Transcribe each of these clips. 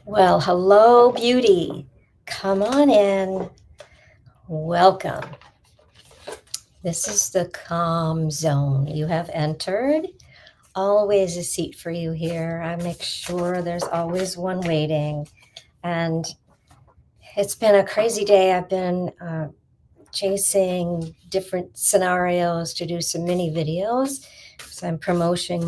Well, hello, beauty. Come on in. Welcome. This is the calm zone. You have entered. Always a seat for you here. I make sure there's always one waiting. And it's been a crazy day. I've been chasing different scenarios to do some mini videos. So I'm promoting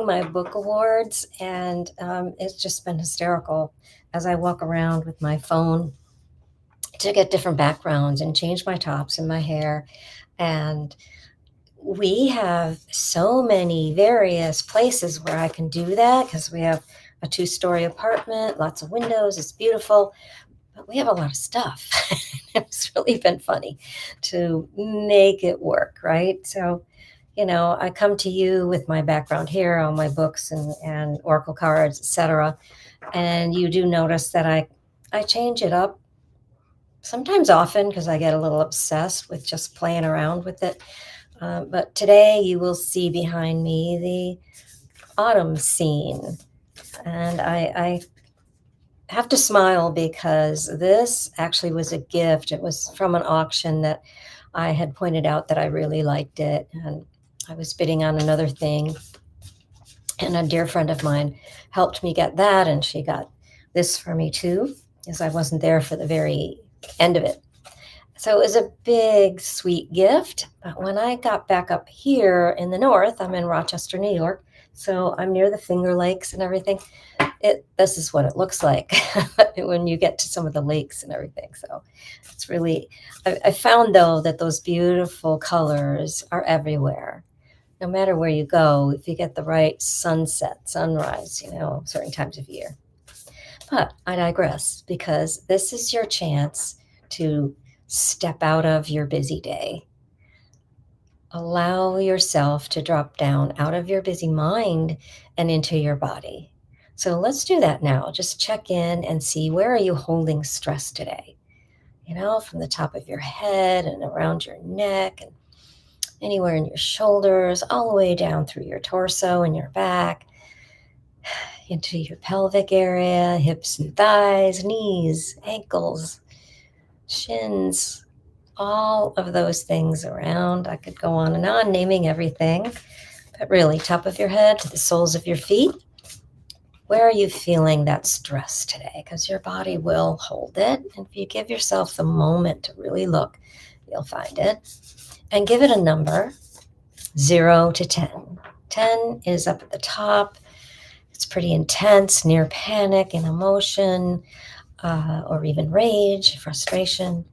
my book awards, and it's just been hysterical as I walk around with my phone to get different backgrounds and change my tops and my hair. And we have so many various places where I can do that because we have a 2-story apartment, lots of windows, it's beautiful, but we have a lot of stuff. It's really been funny to make it work, right? So, I come to you with my background here on my books and oracle cards, etc. And you do notice that I change it up sometimes often because I get a little obsessed with just playing around with it. But today you will see behind me the autumn scene. And I have to smile because this actually was a gift. It was from an auction that I had pointed out that I really liked it. And I was bidding on another thing. And a dear friend of mine helped me get that. And she got this for me too, because I wasn't there for the very end of it. So it was a big, sweet gift. But when I got back up here in the north, I'm in Rochester, New York, so I'm near the Finger Lakes and everything. This is what it looks like when you get to some of the lakes and everything. So it's really, I found though that those beautiful colors are everywhere. No matter where you go, if you get the right sunset, sunrise, certain times of year. But I digress, because this is your chance to step out of your busy day. Allow yourself to drop down out of your busy mind and into your body. So let's do that now. Just check in and see, where are you holding stress today? From the top of your head and around your neck and anywhere in your shoulders, all the way down through your torso and your back, into your pelvic area, hips and thighs, knees, ankles, shins, all of those things around. I could go on and on naming everything, but really, top of your head to the soles of your feet. Where are you feeling that stress today? Because your body will hold it. And if you give yourself the moment to really look, you'll find it. And give it a number, 0 to 10. 10 is up at the top. It's pretty intense, near panic and emotion, or even rage, frustration,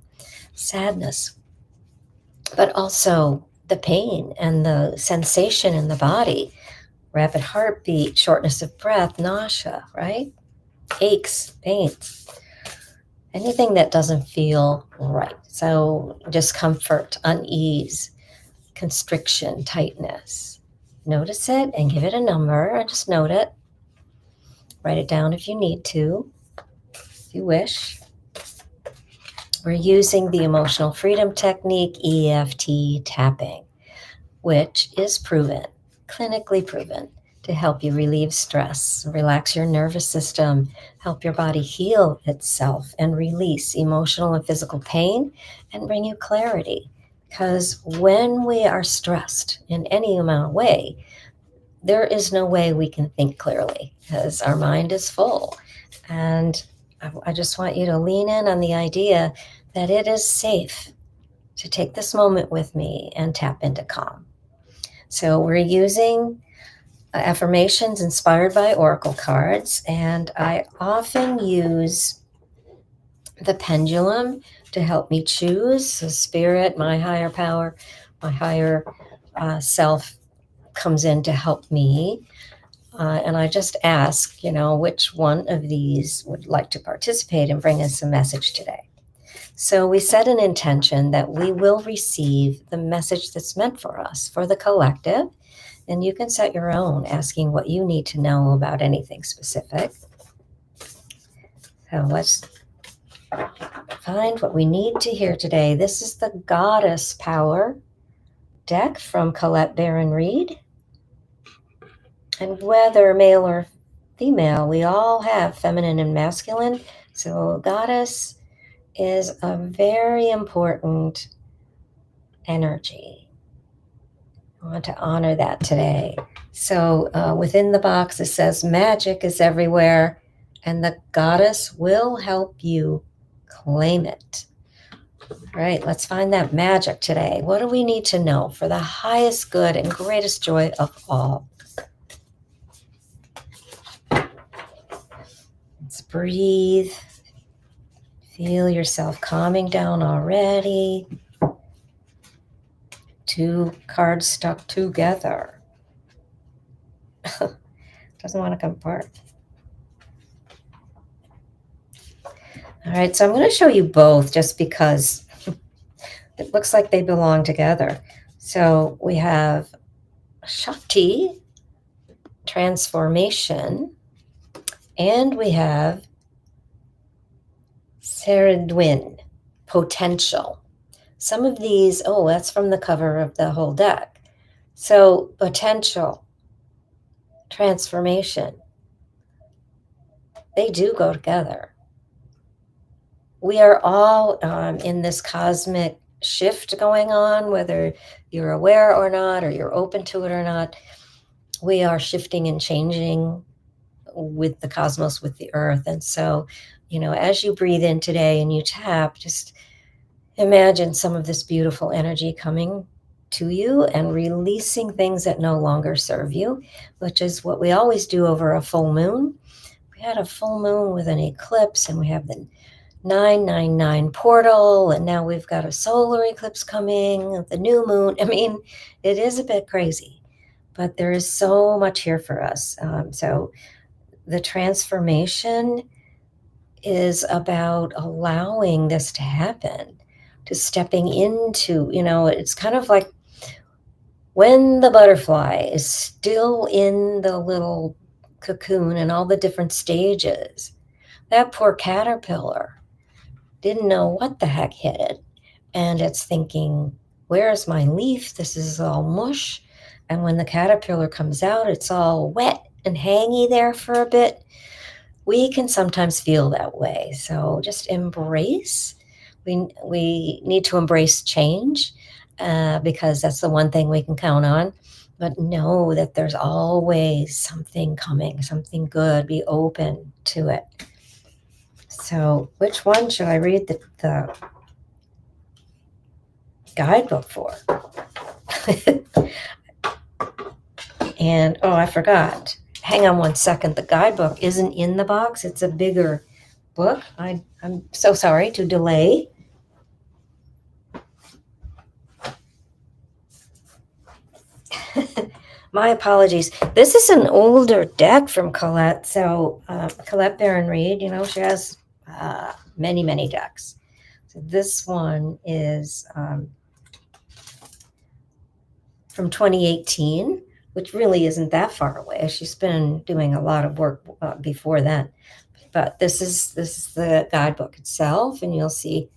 sadness, but also the pain and the sensation in the body, rapid heartbeat, shortness of breath, nausea, right? Aches, pains, anything that doesn't feel right. So discomfort, unease, constriction, tightness. Notice it and give it a number, or just note it. Write it down if you need to, if you wish. We're using the emotional freedom technique, EFT tapping, which is proven, clinically proven, to help you relieve stress, relax your nervous system, help your body heal itself, and release emotional and physical pain, and bring you clarity. Because when we are stressed in any amount of way, there is no way we can think clearly because our mind is full. And I just want you to lean in on the idea that it is safe to take this moment with me and tap into calm. So we're using affirmations inspired by oracle cards, and I often use the pendulum to help me choose. So spirit, my higher power, my higher self comes in to help me. And I just ask, which one of these would like to participate and bring us a message today. So we set an intention that we will receive the message that's meant for us, for the collective. And you can set your own, asking what you need to know about anything specific. So let's find what we need to hear today. This is the Goddess Power deck from Colette Baron-Reid. And whether male or female. We all have feminine and masculine. So goddess is a very important energy. I want to honor that today. So within the box, it says magic is everywhere, and the goddess will help you claim it. All right, let's find that magic today. What do we need to know for the highest good and greatest joy of all? Let's breathe. Feel yourself calming down already. 2 cards stuck together. Doesn't want to come apart. All right, so I'm going to show you both just because it looks like they belong together. So we have Shakti, transformation, and we have CERRIDWYN, potential. Some of these, oh, that's from the cover of the whole deck. So potential, transformation, they do go together. We are all in this cosmic shift going on, whether you're aware or not, or you're open to it or not. We are shifting and changing with the cosmos, with the earth. And so, as you breathe in today and you tap, just imagine some of this beautiful energy coming to you and releasing things that no longer serve you, which is what we always do over a full moon. We had a full moon with an eclipse, and we have the 999 portal, and now we've got a solar eclipse coming, the new moon. I mean, it is a bit crazy, but there is so much here for us. So the transformation is about allowing this to happen, to stepping into, it's kind of like when the butterfly is still in the little cocoon and all the different stages. That poor caterpillar didn't know what the heck hit it. And it's thinking, where's my leaf? This is all mush. And when the caterpillar comes out, it's all wet and hangy there for a bit. We can sometimes feel that way. So just embrace. We need to embrace change because that's the one thing we can count on. But know that there's always something coming, something good. Be open to it. So which one should I read the guidebook for? And, oh, I forgot. Hang on one second. The guidebook isn't in the box. It's a bigger book. I'm so sorry to delay. My apologies. This is an older deck from Colette. So Colette Baron-Reid, she has many, many decks. So this one is from 2018, which really isn't that far away. She's been doing a lot of work before then. But this is the guidebook itself, and you'll see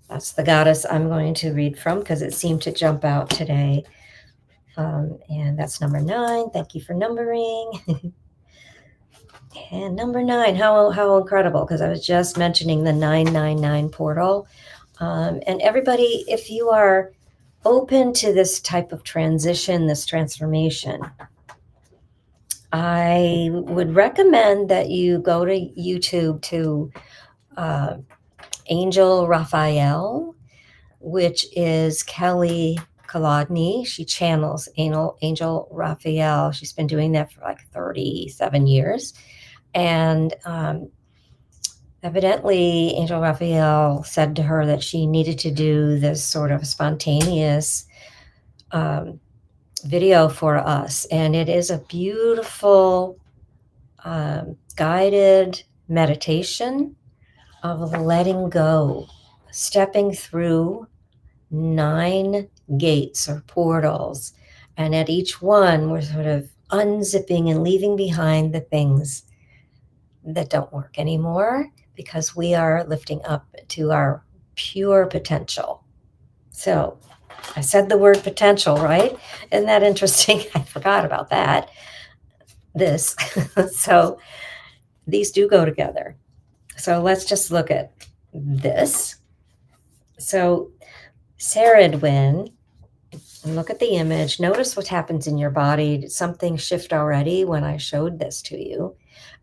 that's the goddess I'm going to read from because it seemed to jump out today. And that's number 9. Thank you for numbering. And number 9, how incredible, because I was just mentioning the 999 portal. And everybody, if you are open to this type of transition, this transformation, I would recommend that you go to YouTube to Angel Raphael, which is Kelly Kandiee. She channels Angel Raphael. She's been doing that for like 37 years. And evidently, Angel Raphael said to her that she needed to do this sort of spontaneous video for us. And it is a beautiful guided meditation of letting go, stepping through 9 gates or portals. And at each one, we're sort of unzipping and leaving behind the things that don't work anymore because we are lifting up to our pure potential. So I said the word potential, right? Isn't that interesting? I forgot about that. this. So these do go together. So let's just look at this. So CERRIDWYN, and look at the image. Notice what happens in your body. Did something shift already when I showed this to you?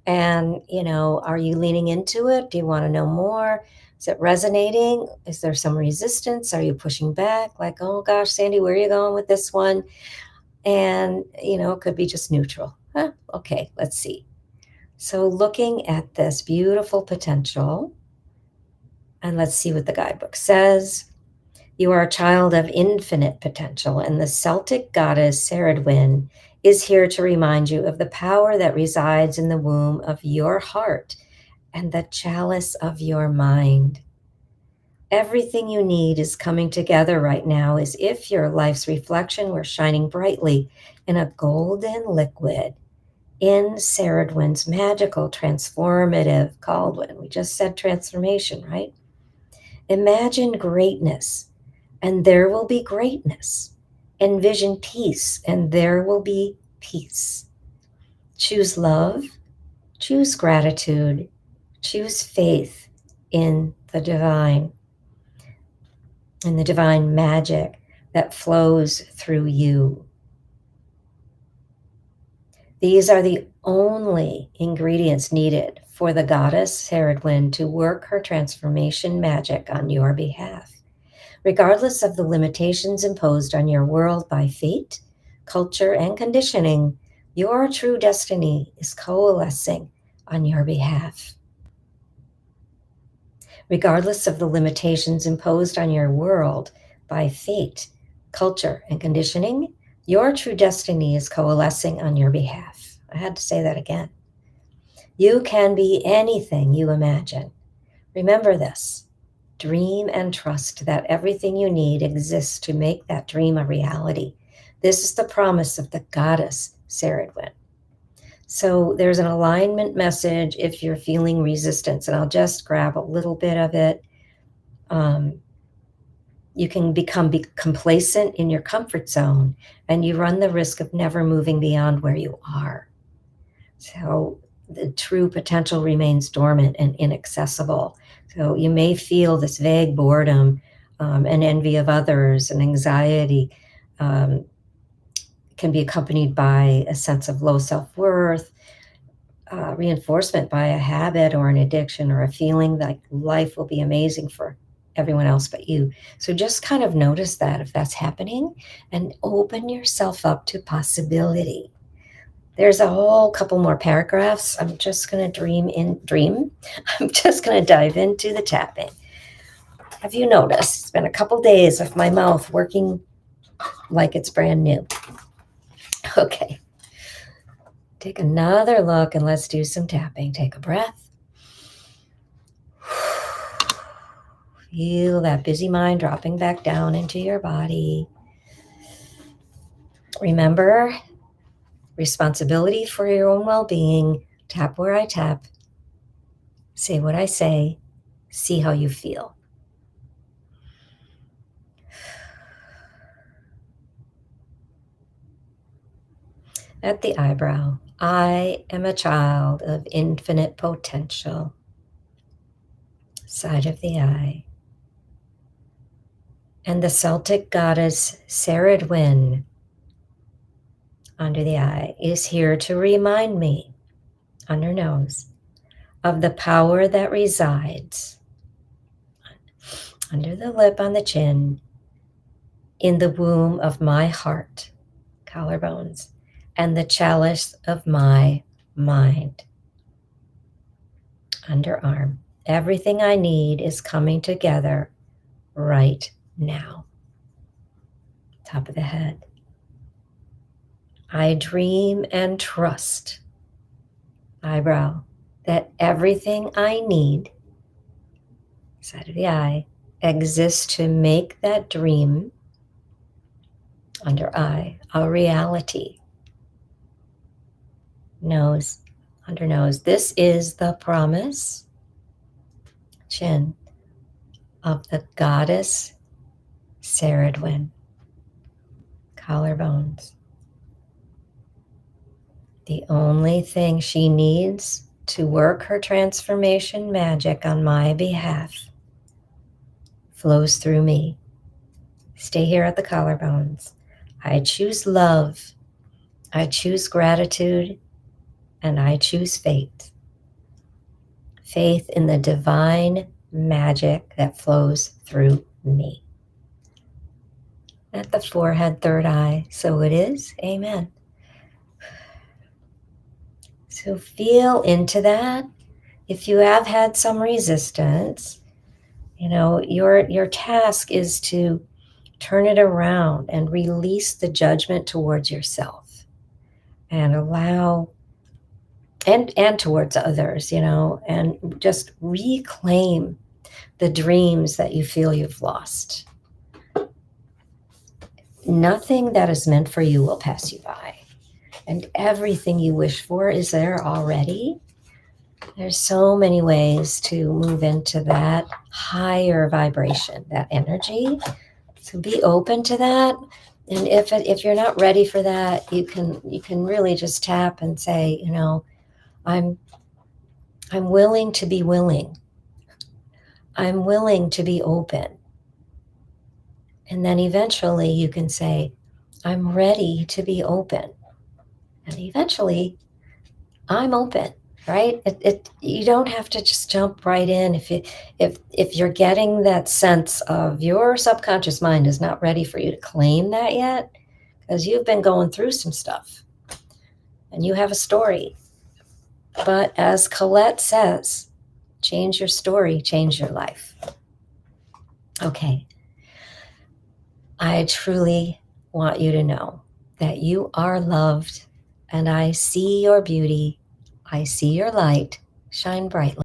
And, are you leaning into it? Do you want to know more? Is it resonating? Is there some resistance? Are you pushing back? Like, oh gosh, Sandy, where are you going with this one? And, it could be just neutral. Huh? Okay, let's see. So looking at this beautiful potential, and let's see what the guidebook says. You are a child of infinite potential, and the Celtic goddess CERRIDWYN is here to remind you of the power that resides in the womb of your heart and the chalice of your mind. Everything you need is coming together right now as if your life's reflection were shining brightly in a golden liquid in CERRIDWYN's magical transformative cauldron. We just said transformation, right? Imagine greatness, and there will be greatness. Envision peace, and there will be peace. Choose love, choose gratitude, choose faith in the divine magic that flows through you. These are the only ingredients needed for the goddess CERRIDWYN to work her transformation magic on your behalf. Regardless of the limitations imposed on your world by fate, culture, and conditioning, your true destiny is coalescing on your behalf. Regardless of the limitations imposed on your world by fate, culture, and conditioning, your true destiny is coalescing on your behalf. I had to say that again. You can be anything you imagine. Remember this. Dream and trust that everything you need exists to make that dream a reality. This is the promise of the goddess CERRIDWYN. So there's an alignment message if you're feeling resistance, and I'll just grab a little bit of it. You can become complacent in your comfort zone, and you run the risk of never moving beyond where you are. So the true potential remains dormant and inaccessible. So you may feel this vague boredom and envy of others, and anxiety can be accompanied by a sense of low self-worth, reinforcement by a habit or an addiction, or a feeling like life will be amazing for everyone else but you. So just kind of notice that if that's happening, and open yourself up to possibility. There's a whole couple more paragraphs. I'm just going to I'm just going to dive into the tapping. Have you noticed? It's been a couple days of my mouth working like it's brand new. Okay. Take another look and let's do some tapping. Take a breath. Feel that busy mind dropping back down into your body. Remember, responsibility for your own well-being. Tap where I tap. Say what I say. See how you feel. At the eyebrow, I am a child of infinite potential. Side of the eye. And the Celtic goddess CERRIDWYN, under the eye, is here to remind me, under nose, of the power that resides under the lip on the chin, in the womb of my heart, collarbones, and the chalice of my mind, underarm. Everything I need is coming together right now. Top of the head. I dream and trust, eyebrow, that everything I need, side of the eye, exists to make that dream, under eye, a reality. Nose, under nose. This is the promise, chin, of the goddess CERRIDWYN, collarbones. The only thing she needs to work her transformation magic on my behalf flows through me. Stay here at the collarbones. I choose love. I choose gratitude. And I choose faith. Faith in the divine magic that flows through me. At the forehead, third eye. So it is. Amen. So feel into that. If you have had some resistance, your task is to turn it around and release the judgment towards yourself and allow, and towards others, and just reclaim the dreams that you feel you've lost. Nothing that is meant for you will pass you by. And everything you wish for is there already. There's so many ways to move into that higher vibration, that energy. So be open to that. And if you're not ready for that, you can really just tap and say, I'm willing to be willing. I'm willing to be open. And then eventually you can say, I'm ready to be open. And eventually I'm open, right? You don't have to just jump right in. If you're getting that sense of your subconscious mind is not ready for you to claim that yet, because you've been going through some stuff and you have a story. But as Colette says, change your story, change your life. Okay. I truly want you to know that you are loved, and I see your beauty. I see your light shine brightly.